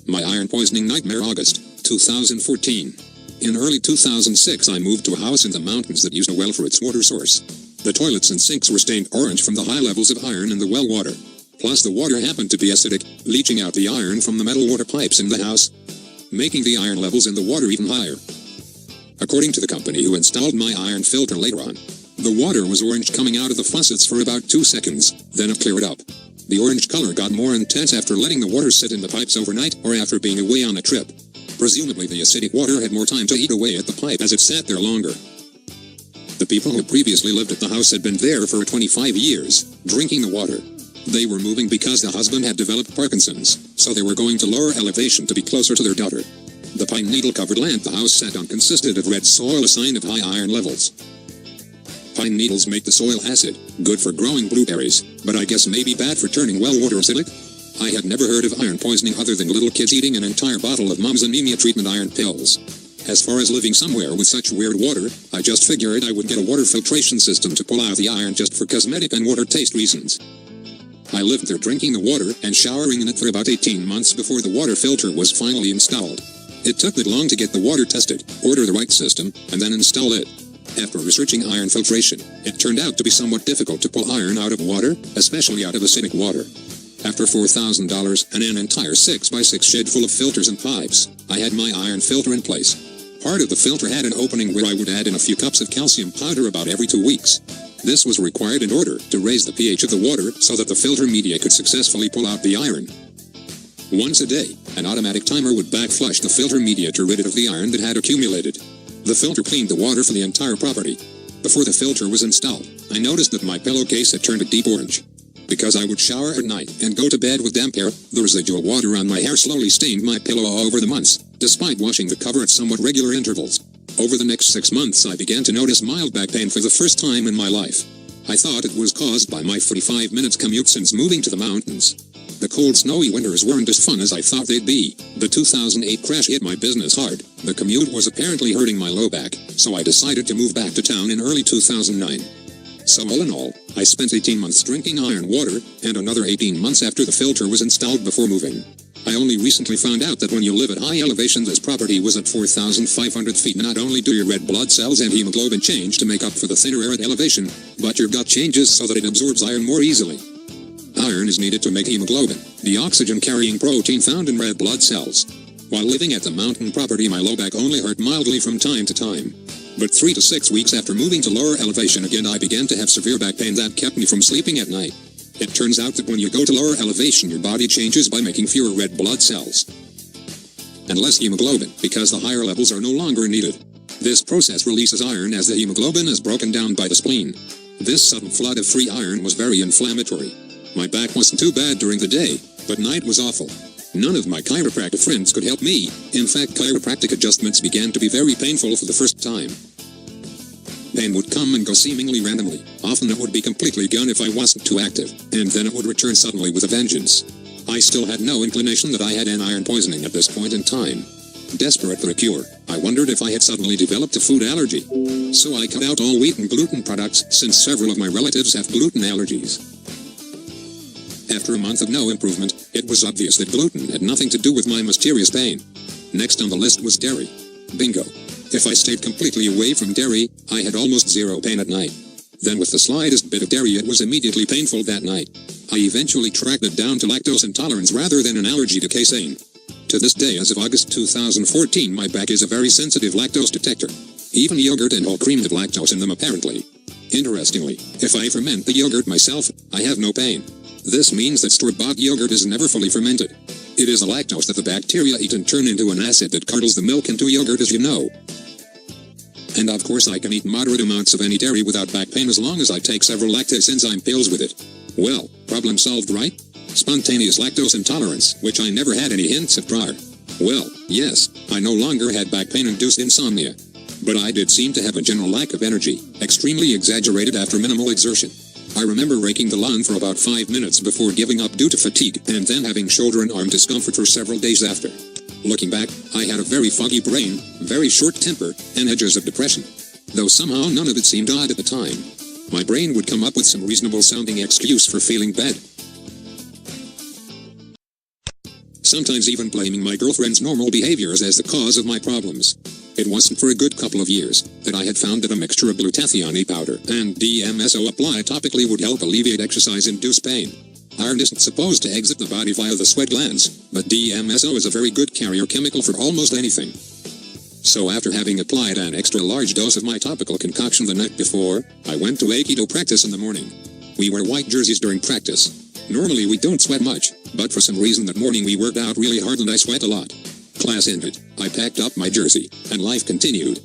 My iron poisoning nightmare. August 2014. In early 2006 I moved to a house in the mountains that used a well for its water source. The toilets and sinks were stained orange from the high levels of iron in the well water. Plus the water happened to be acidic, leaching out the iron from the metal water pipes in the house, making the iron levels in the water even higher. According to the company who installed my iron filter later on, the water was orange coming out of the faucets for about 2 seconds, then it cleared up. The orange color got more intense after letting the water sit in the pipes overnight or after being away on a trip. Presumably the acidic water had more time to eat away at the pipe as it sat there longer. The people who previously lived at the house had been there for 25 years, drinking the water. They were moving because the husband had developed Parkinson's, so they were going to lower elevation to be closer to their daughter. The pine needle-covered land the house sat on consisted of red soil, a sign of high iron levels. Pine needles make the soil acid, good for growing blueberries, but I guess maybe bad for turning well water acidic? I had never heard of iron poisoning other than little kids eating an entire bottle of Mom's anemia treatment iron pills. As far as living somewhere with such weird water, I just figured I would get a water filtration system to pull out the iron just for cosmetic and water taste reasons. I lived there drinking the water and showering in it for about 18 months before the water filter was finally installed. It took that long to get the water tested, order the right system, and then install it. After researching iron filtration, it turned out to be somewhat difficult to pull iron out of water, especially out of acidic water. After $4,000 and an entire 6x6 shed full of filters and pipes, I had my iron filter in place. Part of the filter had an opening where I would add in a few cups of calcium powder about every 2 weeks. This was required in order to raise the pH of the water so that the filter media could successfully pull out the iron. Once a day, an automatic timer would backflush the filter media to rid it of the iron that had accumulated. The filter cleaned the water for the entire property. Before the filter was installed, I noticed that my pillowcase had turned a deep orange. Because I would shower at night and go to bed with damp hair, the residual water on my hair slowly stained my pillow over the months, despite washing the cover at somewhat regular intervals. Over the next 6 months I began to notice mild back pain for the first time in my life. I thought it was caused by my 45 minutes commute since moving to the mountains. The cold snowy winters weren't as fun as I thought they'd be. The 2008 crash hit my business hard. The commute was apparently hurting my low back, so I decided to move back to town in early 2009. So all in all, I spent 18 months drinking iron water, and another 18 months after the filter was installed before moving. I only recently found out that when you live at high elevation, this property was at 4,500 feet, not only do your red blood cells and hemoglobin change to make up for the thinner air at elevation, but your gut changes so that it absorbs iron more easily. Iron is needed to make hemoglobin, the oxygen-carrying protein found in red blood cells. While living at the mountain property, my low back only hurt mildly from time to time. But 3 to 6 weeks after moving to lower elevation again, I began to have severe back pain that kept me from sleeping at night. It turns out that when you go to lower elevation, your body changes by making fewer red blood cells and less hemoglobin, because the higher levels are no longer needed. This process releases iron as the hemoglobin is broken down by the spleen. This sudden flood of free iron was very inflammatory. My back wasn't too bad during the day, but night was awful. None of my chiropractic friends could help me. In fact, chiropractic adjustments began to be very painful for the first time. Pain would come and go seemingly randomly. Often it would be completely gone if I wasn't too active, and then it would return suddenly with a vengeance. I still had no inclination that I had an iron poisoning at this point in time. Desperate for a cure, I wondered if I had suddenly developed a food allergy. So I cut out all wheat and gluten products, since several of my relatives have gluten allergies. After a month of no improvement, it was obvious that gluten had nothing to do with my mysterious pain. Next on the list was dairy. Bingo. If I stayed completely away from dairy, I had almost zero pain at night. Then with the slightest bit of dairy, it was immediately painful that night. I eventually tracked it down to lactose intolerance rather than an allergy to casein. To this day, as of August 2014, my back is a very sensitive lactose detector. Even yogurt and whole cream have lactose in them apparently. Interestingly, if I ferment the yogurt myself, I have no pain. This means that store-bought yogurt is never fully fermented. It is the lactose that the bacteria eat and turn into an acid that curdles the milk into yogurt, as you know. And of course I can eat moderate amounts of any dairy without back pain as long as I take several lactase enzyme pills with it. Well, problem solved, right? Spontaneous lactose intolerance, which I never had any hints of prior. Well, yes, I no longer had back pain-induced insomnia. But I did seem to have a general lack of energy, extremely exaggerated after minimal exertion. I remember raking the lawn for about 5 minutes before giving up due to fatigue, and then having shoulder and arm discomfort for several days after. Looking back, I had a very foggy brain, very short temper, and edges of depression. Though somehow none of it seemed odd at the time. My brain would come up with some reasonable-sounding excuse for feeling bad. sometimes even blaming my girlfriend's normal behaviors as the cause of my problems. It wasn't for a good couple of years that I had found that a mixture of glutathione powder and DMSO applied topically would help alleviate exercise-induced pain. Iron isn't supposed to exit the body via the sweat glands, but DMSO is a very good carrier chemical for almost anything. So after having applied an extra large dose of my topical concoction the night before, I went to Aikido practice in the morning. We wear white jerseys during practice. Normally we don't sweat much, but for some reason that morning we worked out really hard and I sweat a lot. Class ended, I packed up my jersey, and life continued.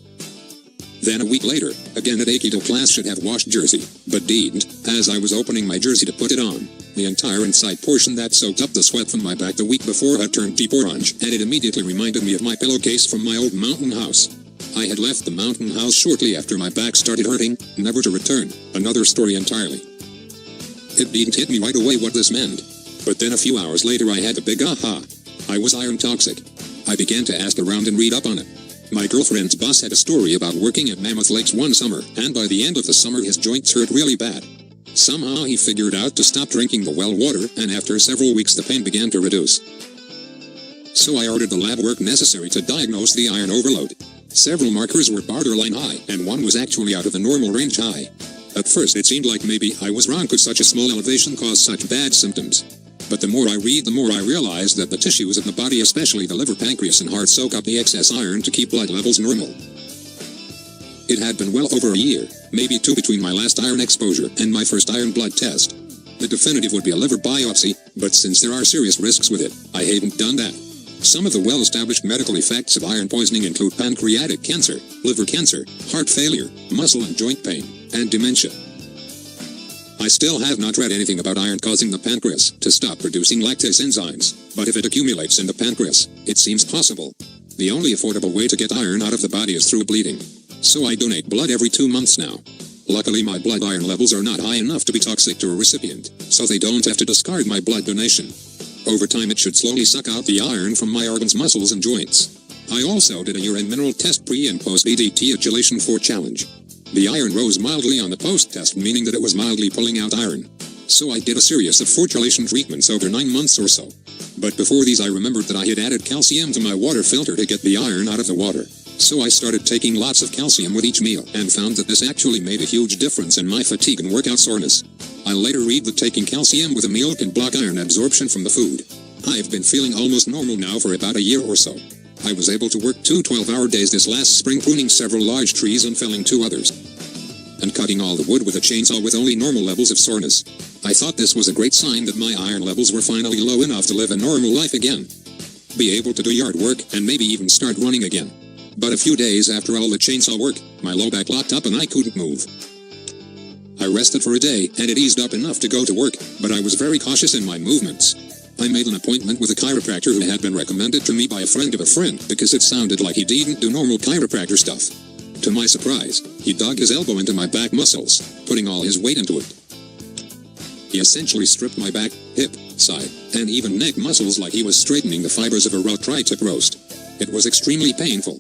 Then a week later, again at Aikido class should have washed jersey, but didn't, as I was opening my jersey to put it on. The entire inside portion that soaked up the sweat from my back the week before had turned deep orange, and it immediately reminded me of my pillowcase from my old mountain house. I had left the mountain house shortly after my back started hurting, never to return, another story entirely. It didn't hit me right away what this meant. But then a few hours later I had a big aha. I was iron toxic. I began to ask around and read up on it. My girlfriend's boss had a story about working at Mammoth Lakes one summer, and by the end of the summer his joints hurt really bad. Somehow he figured out to stop drinking the well water, and after several weeks the pain began to reduce. So I ordered the lab work necessary to diagnose the iron overload. Several markers were borderline high, and one was actually out of the normal range high. At first it seemed like maybe I was wrong, could such a small elevation cause such bad symptoms? But the more I read, the more I realize that the tissues of the body, especially the liver, pancreas, and heart, soak up the excess iron to keep blood levels normal. It had been well over a year, maybe two, between my last iron exposure and my first iron blood test. The definitive would be a liver biopsy, but since there are serious risks with it, I hadn't done that. Some of the well-established medical effects of iron poisoning include pancreatic cancer, liver cancer, heart failure, muscle and joint pain, and dementia. I still have not read anything about iron causing the pancreas to stop producing lactase enzymes, but if it accumulates in the pancreas, it seems possible. The only affordable way to get iron out of the body is through bleeding. So I donate blood every 2 months now. Luckily my blood iron levels are not high enough to be toxic to a recipient, so they don't have to discard my blood donation. Over time it should slowly suck out the iron from my organs, muscles and joints. I also did a urine mineral test pre and post BDT ejaculation 4 challenge. The iron rose mildly on the post-test, meaning that it was mildly pulling out iron. So I did a series of formulation treatments over 9 months or so. But before these I remembered that I had added calcium to my water filter to get the iron out of the water. So I started taking lots of calcium with each meal, and found that this actually made a huge difference in my fatigue and workout soreness. I later read that taking calcium with a meal can block iron absorption from the food. I've been feeling almost normal now for about a year or so. I was able to work 2 12-hour days this last spring, pruning several large trees and felling 2 others. And cutting all the wood with a chainsaw with only normal levels of soreness. I thought this was a great sign that my iron levels were finally low enough to live a normal life again. Be able to do yard work and maybe even start running again. But a few days after all the chainsaw work, my low back locked up and I couldn't move. I rested for a day and it eased up enough to go to work, but I was very cautious in my movements. I made an appointment with a chiropractor who had been recommended to me by a friend of a friend because it sounded like he didn't do normal chiropractor stuff. To my surprise, he dug his elbow into my back muscles, putting all his weight into it. He essentially stripped my back, hip, side, and even neck muscles like he was straightening the fibers of a raw tri-tip roast. It was extremely painful.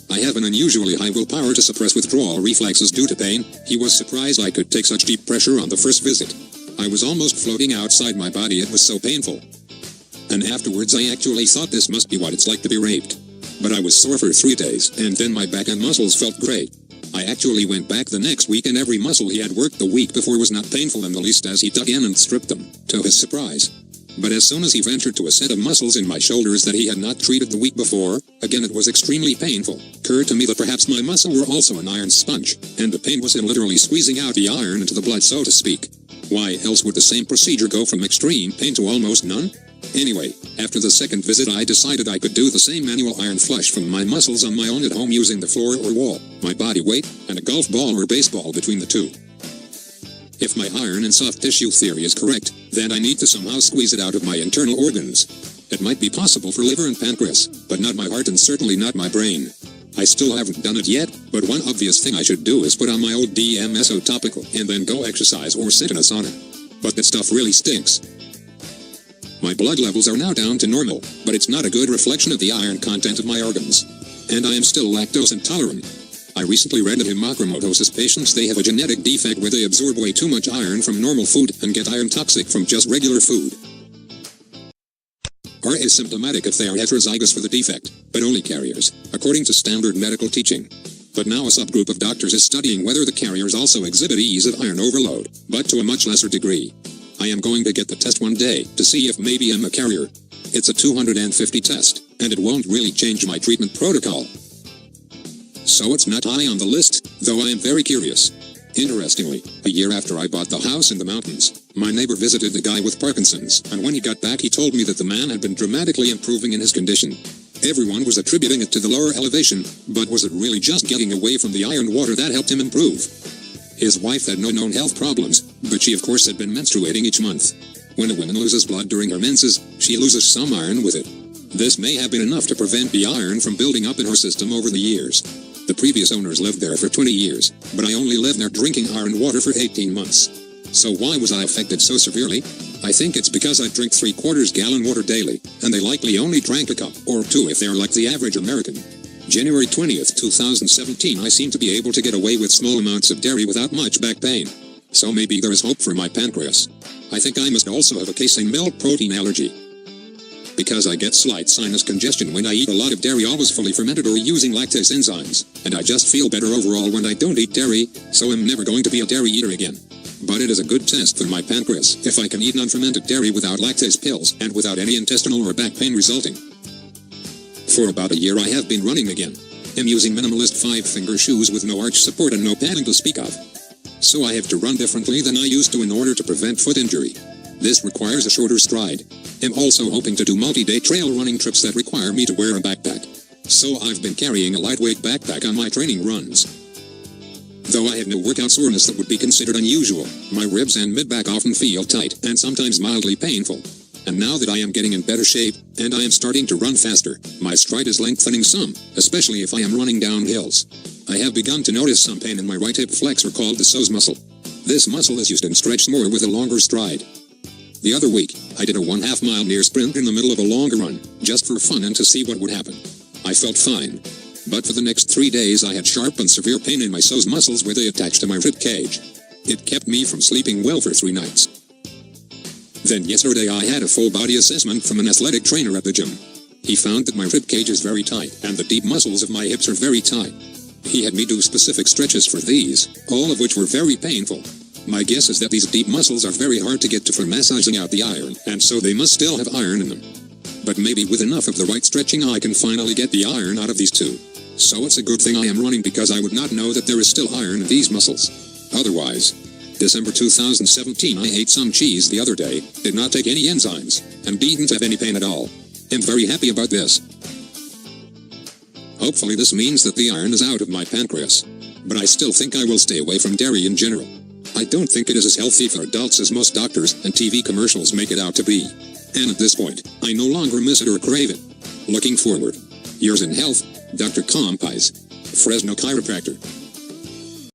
I have an unusually high willpower to suppress withdrawal reflexes due to pain. He was surprised I could take such deep pressure on the first visit. I was almost floating outside my body, it was so painful. And afterwards I actually thought this must be what it's like to be raped. But I was sore for 3 days, and then my back and muscles felt great. I actually went back the next week and every muscle he had worked the week before was not painful in the least as he dug in and stripped them, to his surprise. But as soon as he ventured to a set of muscles in my shoulders that he had not treated the week before, again it was extremely painful. Occurred to me that perhaps my muscle were also an iron sponge, and the pain was in literally squeezing out the iron into the blood, so to speak. Why else would the same procedure go from extreme pain to almost none? Anyway, after the second visit I decided I could do the same manual iron flush from my muscles on my own at home using the floor or wall, my body weight, and a golf ball or baseball between the two. If my iron and soft tissue theory is correct, then I need to somehow squeeze it out of my internal organs. It might be possible for liver and pancreas, but not my heart and certainly not my brain. I still haven't done it yet, but one obvious thing I should do is put on my old DMSO topical and then go exercise or sit in a sauna. But that stuff really stinks. My blood levels are now down to normal, but it's not a good reflection of the iron content of my organs. And I am still lactose intolerant. I recently read that in macromatosis patients they have a genetic defect where they absorb way too much iron from normal food and get iron toxic from just regular food. are asymptomatic if they are heterozygous for the defect, but only carriers, according to standard medical teaching. But now a subgroup of doctors is studying whether the carriers also exhibit ease of iron overload, but to a much lesser degree. I am going to get the test one day to see if maybe I'm a carrier. It's a 250 test, and it won't really change my treatment protocol. So it's not high on the list, though I am very curious. Interestingly, a year after I bought the house in the mountains, my neighbor visited the guy with Parkinson's, and when he got back he told me that the man had been dramatically improving in his condition. Everyone was attributing it to the lower elevation, but was it really just getting away from the iron water that helped him improve? His wife had no known health problems, but she of course had been menstruating each month. When a woman loses blood during her menses, she loses some iron with it. This may have been enough to prevent the iron from building up in her system over the years. The previous owners lived there for 20 years, but I only lived there drinking iron water for 18 months. So why was I affected so severely? I think it's because I drink 3/4 gallon water daily, and they likely only drank a cup or two if they're like the average American. January 20th, 2017 I seem to be able to get away with small amounts of dairy without much back pain. So maybe there is hope for my pancreas. I think I must also have a casein milk protein allergy. Because I get slight sinus congestion when I eat a lot of dairy always fully fermented or using lactase enzymes, and I just feel better overall when I don't eat dairy, so I'm never going to be a dairy eater again. But it is a good test for my pancreas if I can eat non-fermented dairy without lactase pills and without any intestinal or back pain resulting. For about a year I have been running again. I'm using minimalist 5-finger shoes with no arch support and no padding to speak of. So I have to run differently than I used to in order to prevent foot injury. This requires a shorter stride. I'm also hoping to do multi-day trail running trips that require me to wear a backpack. So I've been carrying a lightweight backpack on my training runs. Though I have no workout soreness that would be considered unusual, my ribs and mid-back often feel tight and sometimes mildly painful. And now that I am getting in better shape, and I am starting to run faster, my stride is lengthening some, especially if I am running down hills. I have begun to notice some pain in my right hip flexor called the psoas muscle. This muscle is used and stretched more with a longer stride. The other week, I did a 1/2 mile near sprint in the middle of a longer run, just for fun and to see what would happen. I felt fine. But for the next 3 days I had sharp and severe pain in my psoas muscles where they attach to my rib cage. It kept me from sleeping well for 3 nights. Then yesterday I had a full body assessment from an athletic trainer at the gym. He found that my rib cage is very tight and the deep muscles of my hips are very tight. He had me do specific stretches for these, all of which were very painful. My guess is that these deep muscles are very hard to get to for massaging out the iron, and so they must still have iron in them. But maybe with enough of the right stretching I can finally get the iron out of these too. So it's a good thing I am running because I would not know that there is still iron in these muscles. Otherwise. December 2017 I ate some cheese the other day, did not take any enzymes, and didn't have any pain at all. I'm very happy about this. Hopefully this means that the iron is out of my pancreas. But I still think I will stay away from dairy in general. I don't think it is as healthy for adults as most doctors and TV commercials make it out to be. And at this point, I no longer miss it or crave it. Looking forward. Yours in health, Dr. Compise, Fresno Chiropractor.